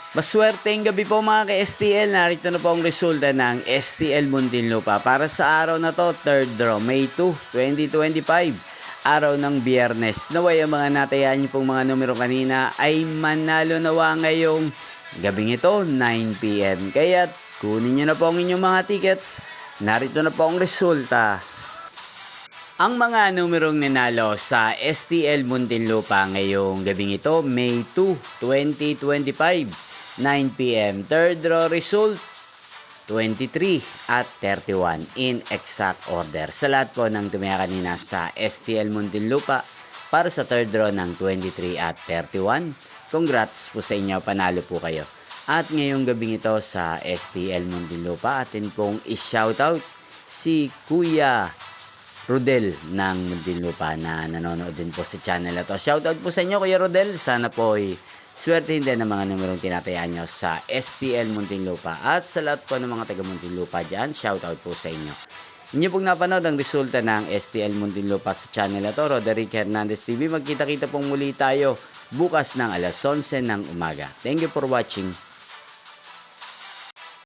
Maswerteng gabi po mga ka-STL. Narito na po ang resulta ng STL Muntinlupa para sa araw na to, 3rd draw, May 2, 2025. Araw ng Biyernes. Naway ang mga natayaan niyo pong mga numero kanina ay manalo nawa ngayong gabing ito, 9 PM. Kaya kunin niyo na po ang inyong mga tickets. Narito na po ang resulta. Ang mga numerong ninalo sa STL Muntinlupa ngayong gabing ito, May 2, 2025. 9 PM. Third draw result, 23 at 31 in exact order. Sa lahat po ng tumaya kanina sa STL Muntinlupa para sa third draw ng 23 at 31. Congrats po sa inyo, panalo po kayo. At ngayong gabing ito sa STL Muntinlupa, atin pong i-shoutout si Kuya Rodel ng Muntinlupa na nanonood din po sa channel na to. Shoutout po sa inyo Kuya Rodel, sana po ay swertehin din ang mga numerong tinatayaan nyo sa STL Muntinlupa. At sa lahat po ng mga taga Muntinlupa dyan, shoutout po sa inyo. Inyo pong napanood ang resulta ng STL Muntinlupa sa channel na to, Roderick Hernandez TV. Magkita-kita pong muli tayo bukas ng alas 11 ng umaga. Thank you for watching.